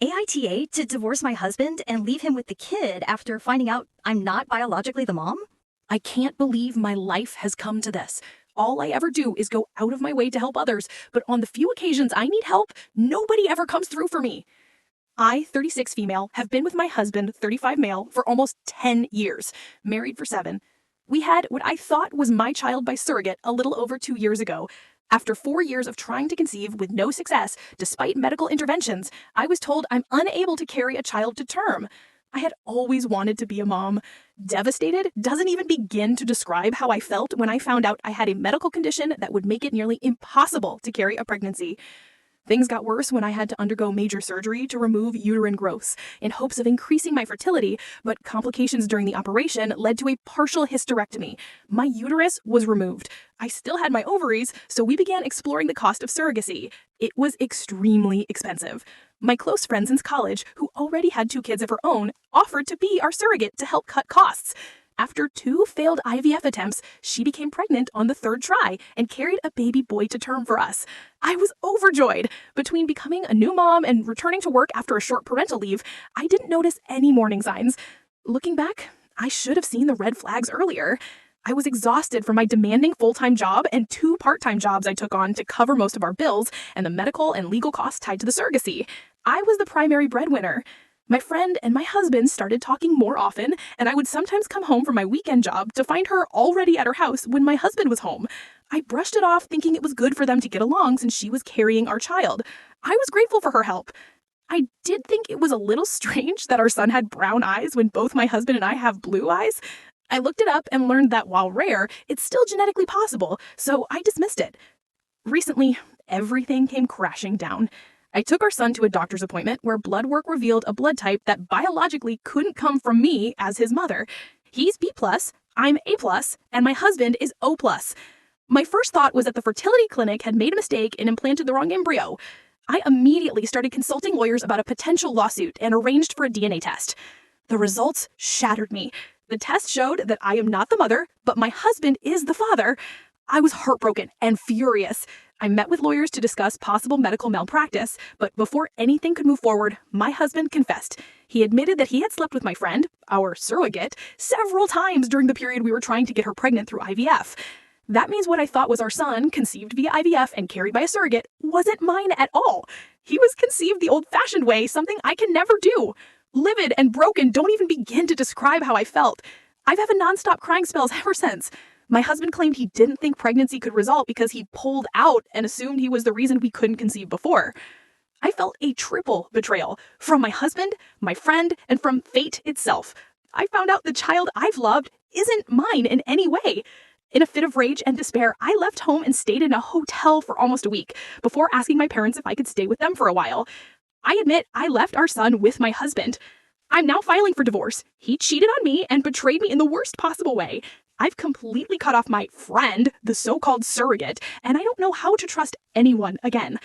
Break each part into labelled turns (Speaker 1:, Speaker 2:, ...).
Speaker 1: AITA to divorce my husband and leave him with the kid after finding out I'm not biologically the mom?
Speaker 2: I can't believe my life has come to this. All I ever do is go out of my way to help others, but on the few occasions I need help, nobody ever comes through for me. I, 36 female, have been with my husband, 35 male, for almost 10 years, married for 7. We had what I thought was my child by surrogate a little over 2 years ago. After 4 years of trying to conceive with no success, despite medical interventions, I was told I'm unable to carry a child to term. I had always wanted to be a mom. Devastated doesn't even begin to describe how I felt when I found out I had a medical condition that would make it nearly impossible to carry a pregnancy. Things got worse when I had to undergo major surgery to remove uterine growths in hopes of increasing my fertility, but complications during the operation led to a partial hysterectomy. My uterus was removed. I still had my ovaries, so we began exploring the cost of surrogacy. It was extremely expensive. My close friend since college, who already had 2 kids of her own, offered to be our surrogate to help cut costs. After 2 failed IVF attempts, she became pregnant on the 3rd try and carried a baby boy to term for us. I was overjoyed. Between becoming a new mom and returning to work after a short parental leave, I didn't notice any warning signs. Looking back, I should have seen the red flags earlier. I was exhausted from my demanding full-time job and 2 part-time jobs I took on to cover most of our bills and the medical and legal costs tied to the surrogacy. I was the primary breadwinner. My friend and my husband started talking more often, and I would sometimes come home from my weekend job to find her already at her house when my husband was home. I brushed it off, thinking it was good for them to get along since she was carrying our child. I was grateful for her help. I did think it was a little strange that our son had brown eyes when both my husband and I have blue eyes. I looked it up and learned that while rare, it's still genetically possible, so I dismissed it. Recently, everything came crashing down. I took our son to a doctor's appointment where blood work revealed a blood type that biologically couldn't come from me as his mother. He's B+, I'm A+, and my husband is O+. My first thought was that the fertility clinic had made a mistake and implanted the wrong embryo. I immediately started consulting lawyers about a potential lawsuit and arranged for a DNA test. The results shattered me. The test showed that I am not the mother, but my husband is the father. I was heartbroken and furious. I met with lawyers to discuss possible medical malpractice, but before anything could move forward, my husband confessed. He admitted that he had slept with my friend, our surrogate, several times during the period we were trying to get her pregnant through IVF. That means what I thought was our son, conceived via IVF and carried by a surrogate, wasn't mine at all. He was conceived the old-fashioned way, something I can never do. Livid and broken don't even begin to describe how I felt. I've had nonstop crying spells ever since. My husband claimed he didn't think pregnancy could result because he pulled out and assumed he was the reason we couldn't conceive before. I felt a triple betrayal from my husband, my friend, and from fate itself. I found out the child I've loved isn't mine in any way. In a fit of rage and despair, I left home and stayed in a hotel for almost a week before asking my parents if I could stay with them for a while. I admit I left our son with my husband. I'm now filing for divorce. He cheated on me and betrayed me in the worst possible way. I've completely cut off my friend, the so-called surrogate, and I don't know how to trust anyone again.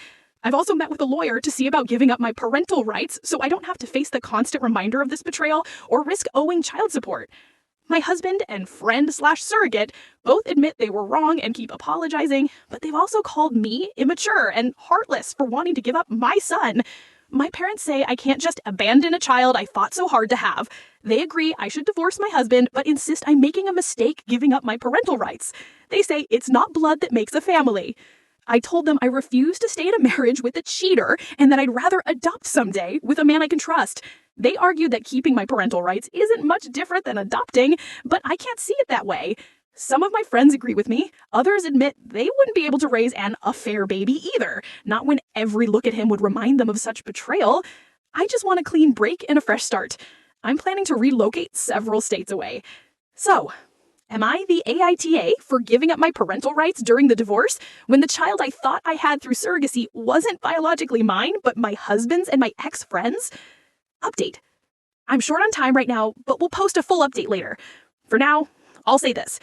Speaker 2: I've also met with a lawyer to see about giving up my parental rights so I don't have to face the constant reminder of this betrayal or risk owing child support. My husband and friend/surrogate both admit they were wrong and keep apologizing, but they've also called me immature and heartless for wanting to give up my son. My parents say I can't just abandon a child I fought so hard to have. They agree I should divorce my husband, but insist I'm making a mistake giving up my parental rights. They say it's not blood that makes a family. I told them I refuse to stay in a marriage with a cheater and that I'd rather adopt someday with a man I can trust. They argued that keeping my parental rights isn't much different than adopting, but I can't see it that way. Some of my friends agree with me. Others admit they wouldn't be able to raise an affair baby either, not when every look at him would remind them of such betrayal. I just want a clean break and a fresh start. I'm planning to relocate several states away. So, am I the AITA for giving up my parental rights during the divorce when the child I thought I had through surrogacy wasn't biologically mine, but my husband's and my ex-friend's? Update. I'm short on time right now, but we'll post a full update later. For now, I'll say this.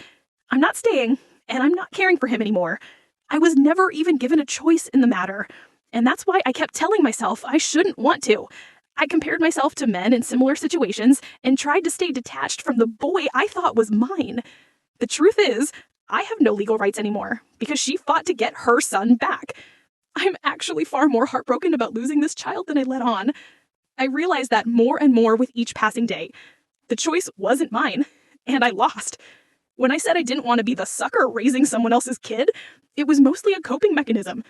Speaker 2: I'm not staying, and I'm not caring for him anymore. I was never even given a choice in the matter, and that's why I kept telling myself I shouldn't want to. I compared myself to men in similar situations and tried to stay detached from the boy I thought was mine. The truth is, I have no legal rights anymore because she fought to get her son back. I'm actually far more heartbroken about losing this child than I let on. I realized that more and more with each passing day. The choice wasn't mine, and I lost. When I said I didn't want to be the sucker raising someone else's kid, it was mostly a coping mechanism.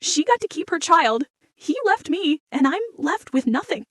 Speaker 2: She got to keep her child, he left me, and I'm left with nothing.